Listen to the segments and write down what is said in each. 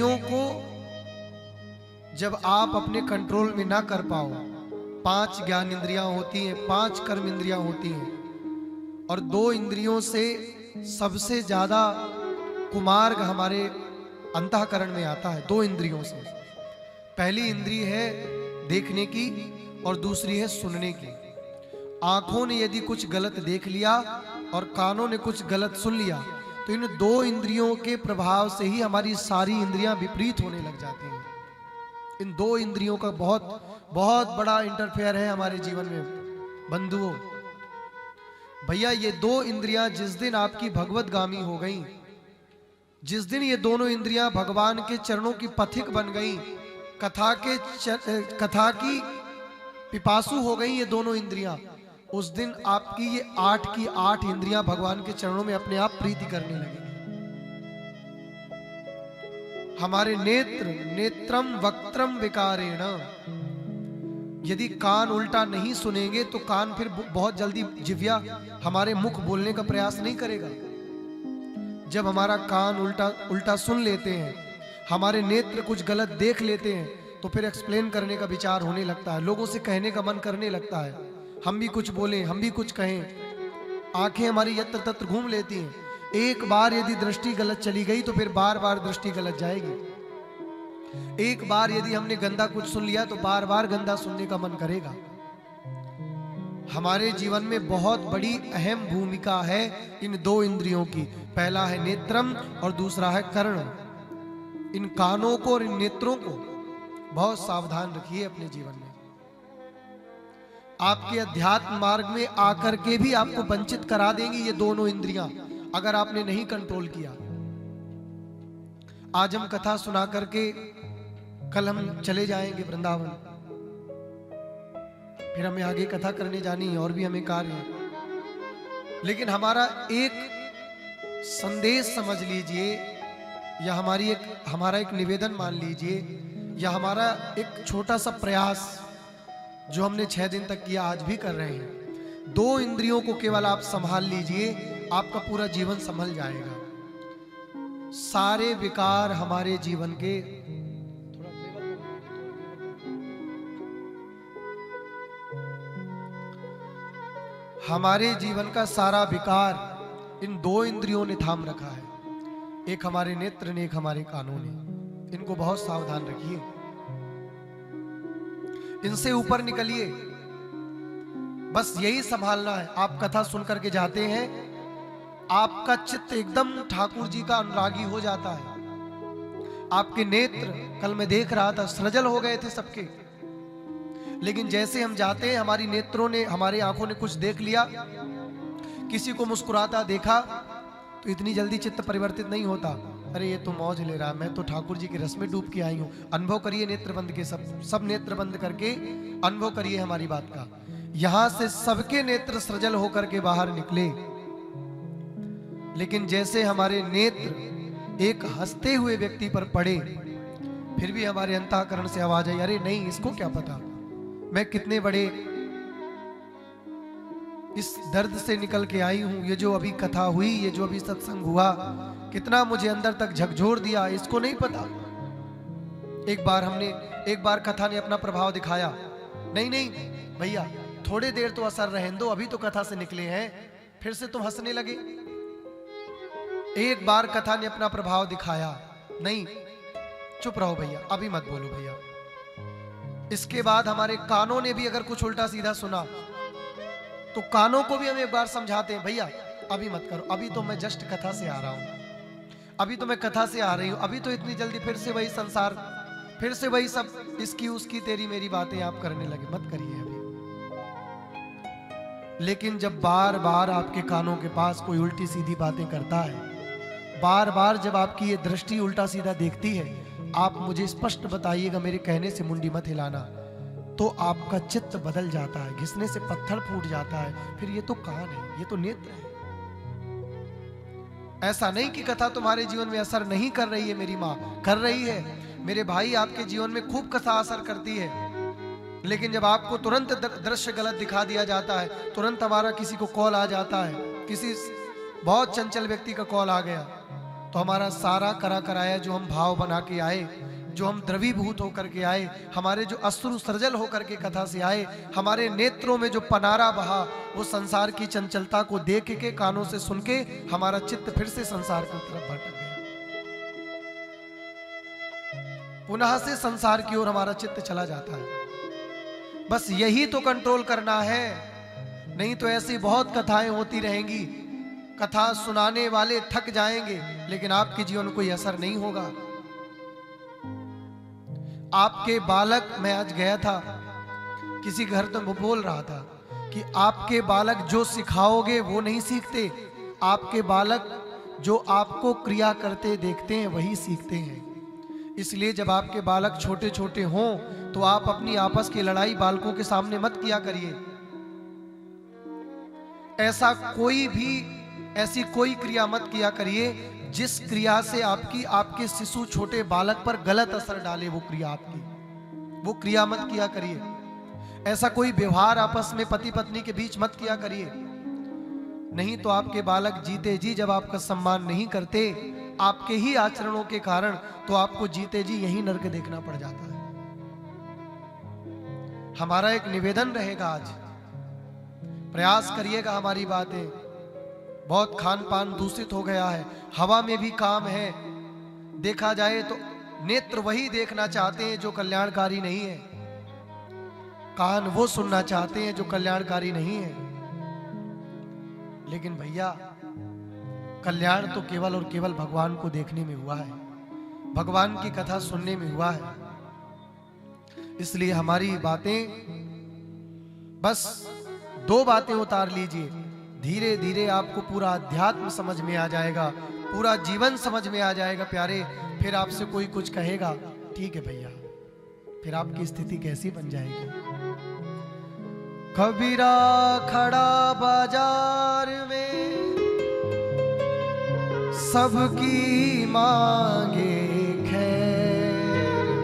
इंद्रियों को जब आप अपने कंट्रोल में ना कर पाओ, 5 ज्ञान इंद्रियां होती हैं, 5 कर्म इंद्रियां होती हैं, और 2 इंद्रियों से सबसे ज्यादा कुमार्ग हमारे अंतःकरण में आता है। 2 इंद्रियों से, पहली इंद्रिय है देखने की और दूसरी है सुनने की। आंखों ने यदि कुछ गलत देख लिया और कानों ने कुछ गलत सुन लिया तो इन 2 इंद्रियों के प्रभाव से ही हमारी सारी इंद्रियां विपरीत होने लग जाती हैं। इन 2 इंद्रियों का बहुत बहुत बड़ा इंटरफेयर है हमारे जीवन में बंधुओं। भैया ये 2 इंद्रियां जिस दिन आपकी भगवतगामी हो गई, जिस दिन ये दोनों इंद्रियां भगवान के चरणों की पथिक बन गई, कथा की पिपासु हो गई ये दोनों इंद्रियां, उस दिन आपकी ये 8 की 8 इंद्रियां भगवान के चरणों में अपने आप प्रीति करने लगेंगी। हमारे नेत्रम वक्त्रम विकारेण, यदि कान उल्टा नहीं सुनेंगे तो कान फिर बहुत जल्दी जिह्वा हमारे मुख बोलने का प्रयास नहीं करेगा। जब हमारा कान उल्टा सुन लेते हैं, हमारे नेत्र कुछ गलत देख लेते हैं, तो फिर एक्सप्लेन करने का विचार होने लगता है, लोगों से कहने का मन करने लगता है, हम भी कुछ बोलें, हम भी कुछ कहें। आंखें हमारी यत्र तत्र घूम लेती हैं। एक बार यदि दृष्टि गलत चली गई तो फिर बार बार दृष्टि गलत जाएगी। एक बार यदि हमने गंदा कुछ सुन लिया तो बार बार गंदा सुनने का मन करेगा। हमारे जीवन में बहुत बड़ी अहम भूमिका है इन 2 इंद्रियों की। पहला है नेत्रम और दूसरा है कर्ण। इन कानों को और इन नेत्रों को बहुत सावधान रखिए अपने जीवन में। आपके अध्यात्म मार्ग में आकर के भी आपको वंचित करा देंगी ये दोनों इंद्रियां, अगर आपने नहीं कंट्रोल किया। आज हम कथा सुना करके कल हम चले जाएंगे वृंदावन, फिर हमें आगे कथा करने जानी है और भी हमें कार्य है। लेकिन हमारा एक संदेश समझ लीजिए, या हमारा एक निवेदन मान लीजिए, या हमारा एक छोटा सा प्रयास जो हमने 6 दिन तक किया, आज भी कर रहे हैं। 2 इंद्रियों को केवल आप संभाल लीजिए, आपका पूरा जीवन संभल जाएगा। सारे विकार हमारे जीवन के, हमारे जीवन का सारा विकार इन 2 इंद्रियों ने थाम रखा है। एक हमारे नेत्र ने, एक हमारे कानों ने। इनको बहुत सावधान रखिए, इनसे ऊपर निकलिए। बस यही संभालना है। आप कथा सुन करके जाते हैं, आपका चित्त एकदम ठाकुर जी का अनुरागी हो जाता है। आपके नेत्र, कल मैं देख रहा था, सृजल हो गए थे सबके। लेकिन जैसे हम जाते हैं, हमारी नेत्रों ने, हमारी आंखों ने कुछ देख लिया, किसी को मुस्कुराता देखा, तो इतनी जल्दी चित्त परिवर्तित नहीं होता। अरे ये तो मौज ले रहा, मैं तो ठाकुर जी के रस में डूब के आई हूं। अनुभव करिए नेत्र बंद के, सब नेत्र बंद करके अनुभव करिए हमारी बात का। यहां से सबके नेत्र सृजल होकर के बाहर निकले, लेकिन जैसे हमारे नेत्र एक हंसते हुए व्यक्ति पर पड़े, फिर भी हमारे अंतःकरण से आवाज आई, अरे नहीं, इसको क्या पता मैं कितने बड़े इस दर्द से निकल के आई हूं। ये जो अभी कथा हुई, ये जो अभी सत्संग हुआ, कितना मुझे अंदर तक झकझोर दिया, इसको नहीं पता। एक बार कथा ने अपना प्रभाव दिखाया। नहीं नहीं भैया, थोड़े देर तो असर रहने दो, अभी तो कथा से निकले हैं, फिर से तुम हंसने लगे। एक बार कथा ने अपना प्रभाव दिखाया, नहीं चुप रहो भैया, अभी मत बोलो भैया। इसके बाद हमारे कानों ने भी अगर कुछ उल्टा सीधा सुना तो कानों को भी हम एक बार समझाते हैं, भैया अभी मत करो, अभी तो मैं जस्ट कथा से आ रहा हूं, अभी तो मैं कथा से आ रही हूं, अभी तो इतनी जल्दी फिर से वही संसार, फिर से वही सब इसकी उसकी तेरी मेरी बातें आप करने लगे, मत करिए अभी। लेकिन जब बार बार आपके कानों के पास कोई उल्टी सीधी बातें करता है, बार बार जब आपकी ये दृष्टि उल्टा सीधा देखती है, आप मुझे स्पष्ट बताइएगा, मेरे कहने से मुंडी मत हिलाना, तो आपका चित्त बदल जाता है, घिसने से पत्थर फूट जाता है। फिर ये तो कान है, ये तो नेत्र है। ऐसा नहीं कि कथा तुम्हारे जीवन में असर नहीं कर रही है, मेरी माँ कर रही है, मेरे भाई आपके जीवन में खूब कथा असर करती है। लेकिन जब आपको तुरंत दृश्य गलत दिखा दिया जाता है, तुरंत हमारा किसी को कॉल आ जाता है, किसी बहुत चंचल व्यक्ति का कॉल आ गया, तो हमारा सारा करा कराया जो हम भाव बना के आए, जो हम द्रवीभूत होकर के आए, हमारे जो अश्रु सर्जल होकर के कथा से आए, हमारे नेत्रों में जो पनारा बहा, वो संसार की चंचलता को देख के, कानों से सुन के हमारा चित्त फिर से संसार की तरफ भटक गया। पुनः से संसार की ओर हमारा चित्त चला जाता है। बस यही तो कंट्रोल करना है, नहीं तो ऐसी बहुत कथाएं होती रहेंगी। कथा सुनाने वाले थक जाएंगे, लेकिन आपके जीवन में कोई असर नहीं होगा। आपके बालक, मैं आज गया था किसी घर, तो वो बोल रहा था कि आपके बालक जो सिखाओगे वो नहीं सीखते, आपके बालक जो आपको क्रिया करते देखते हैं वही सीखते हैं। इसलिए जब आपके बालक छोटे छोटे हों तो आप अपनी आपस की लड़ाई बालकों के सामने मत किया करिए। ऐसी कोई क्रिया मत किया करिए जिस क्रिया से आपके शिशु छोटे बालक पर गलत असर डाले। वो क्रिया मत किया करिए। ऐसा कोई व्यवहार आपस में पति पत्नी के बीच मत किया करिए, नहीं तो आपके बालक जीते जी जब आपका सम्मान नहीं करते, आपके ही आचरणों के कारण, तो आपको जीते जी यही नरक देखना पड़ जाता है। हमारा एक निवेदन रहेगा, आज प्रयास करिएगा हमारी बातें। बहुत खान पान दूषित हो गया है, हवा में भी काम है। देखा जाए तो नेत्र वही देखना चाहते हैं जो कल्याणकारी नहीं है, कान वो सुनना चाहते हैं जो कल्याणकारी नहीं है। लेकिन भैया, कल्याण तो केवल और केवल भगवान को देखने में हुआ है, भगवान की कथा सुनने में हुआ है। इसलिए हमारी बातें, बस 2 बातें उतार लीजिए, धीरे धीरे आपको पूरा अध्यात्म समझ में आ जाएगा, पूरा जीवन समझ में आ जाएगा प्यारे। फिर आपसे कोई कुछ कहेगा, ठीक है भैया, फिर आपकी स्थिति कैसी बन जाएगी। कबीरा खड़ा बाजार में सबकी मांगे खैर,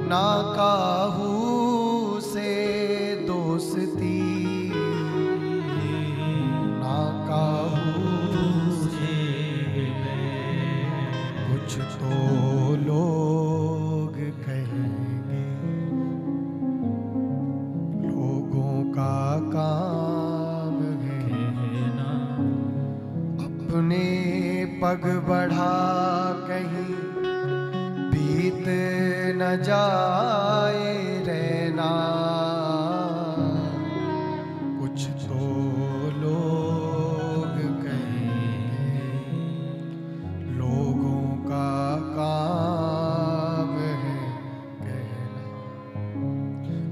ना काहू से दोस्ती, ना काहू से कुछ तो लोग कहेंगे। लोगों का काम है अपने पग बढ़ा कहीं बीत न जाए रहना, कुछ तो लोग कहेंगे। लोगों का काम है कहना,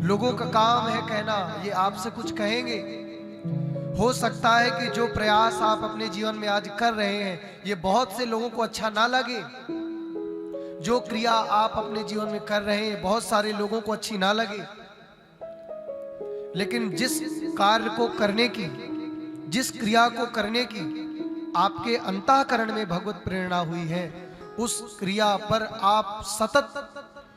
लोगों का काम है कहना, ये आपसे कुछ कहेंगे। हो सकता है कि जो प्रयास आप अपने जीवन में आज कर रहे हैं, ये बहुत से लोगों को अच्छा ना लगे। जो क्रिया आप अपने जीवन में कर रहे हैं, बहुत सारे लोगों को अच्छी ना लगे। लेकिन जिस कार्य को करने की, जिस क्रिया को करने की आपके अंतःकरण में भगवत प्रेरणा हुई है, उस क्रिया पर आप सतत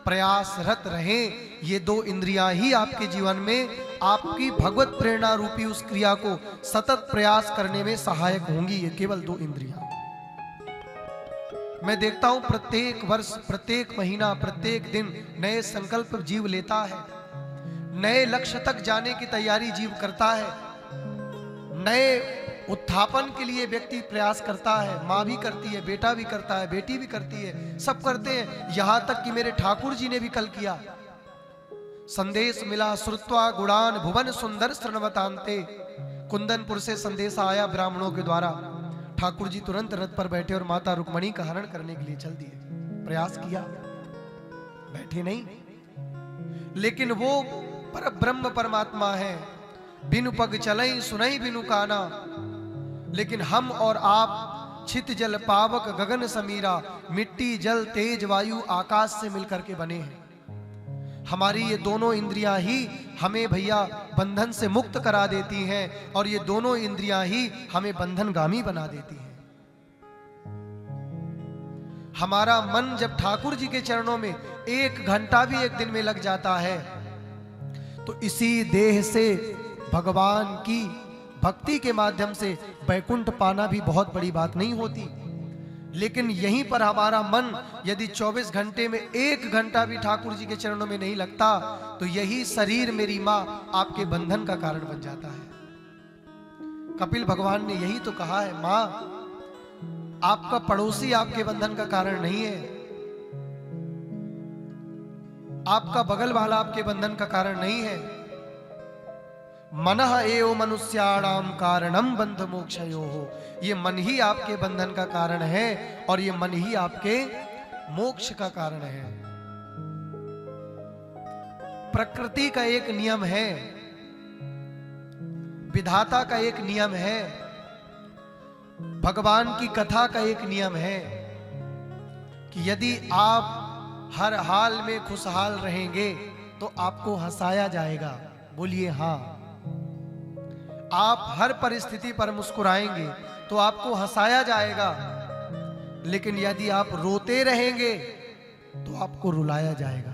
प्रयासरत रहें। ये 2 इंद्रियां ही आपके जीवन में आपकी भगवत प्रेरणा रूपी उस क्रिया को सतत प्रयास करने में सहायक होंगी। ये केवल 2 इंद्रियां। मैं देखता हूं प्रत्येक वर्ष, प्रत्येक महीना, प्रत्येक दिन नए संकल्प जीव लेता है, नए लक्ष्य तक जाने की तैयारी जीव करता है, नए उत्थापन के लिए व्यक्ति प्रयास करता है। माँ भी करती है, बेटा भी करता है, बेटी भी करती है, सब करते हैं। यहां तक कि मेरे ठाकुर जी ने भी कल किया। संदेश मिला श्रुत्वा गुणान भुवन सुंदर श्रृणवतांते। कुंदनपुर से संदेश आया ब्राह्मणों के द्वारा। ठाकुर जी तुरंत रथ पर बैठे और माता रुक्मणी का हरण करने के लिए चल दिए। प्रयास किया, बैठे नहीं, लेकिन वो पर ब्रह्म परमात्मा है। बिनु पग चलई सुनई बिनु काना। लेकिन हम और आप छित जल पावक गगन समीरा, मिट्टी जल तेज वायु आकाश से मिलकर के बने हैं। हमारी ये दोनों इंद्रियां ही हमें भैया बंधन से मुक्त करा देती हैं, और ये दोनों इंद्रियां ही हमें बंधनगामी बना देती हैं। हमारा मन जब ठाकुर जी के चरणों में 1 घंटा भी एक दिन में लग जाता है, तो इसी देह से भगवान की भक्ति के माध्यम से वैकुंठ पाना भी बहुत बड़ी बात नहीं होती। लेकिन यहीं पर हमारा मन यदि 24 घंटे में 1 घंटा भी ठाकुर जी के चरणों में नहीं लगता, तो यही शरीर मेरी माँ आपके बंधन का कारण बन जाता है। कपिल भगवान ने यही तो कहा है, माँ आपका पड़ोसी आपके बंधन का कारण नहीं है, आपका बगल वाला आपके बंधन का कारण नहीं है। मनः एव मनुष्याणाम कारणम बंध मोक्षयोः, ये मन ही आपके बंधन का कारण है और ये मन ही आपके मोक्ष का कारण है। प्रकृति का एक नियम है, विधाता का एक नियम है, भगवान की कथा का एक नियम है कि यदि आप हर हाल में खुशहाल रहेंगे तो आपको हंसाया जाएगा। बोलिए हाँ। आप हर परिस्थिति पर मुस्कुराएंगे तो आपको हंसाया जाएगा, लेकिन यदि आप रोते रहेंगे तो आपको रुलाया जाएगा।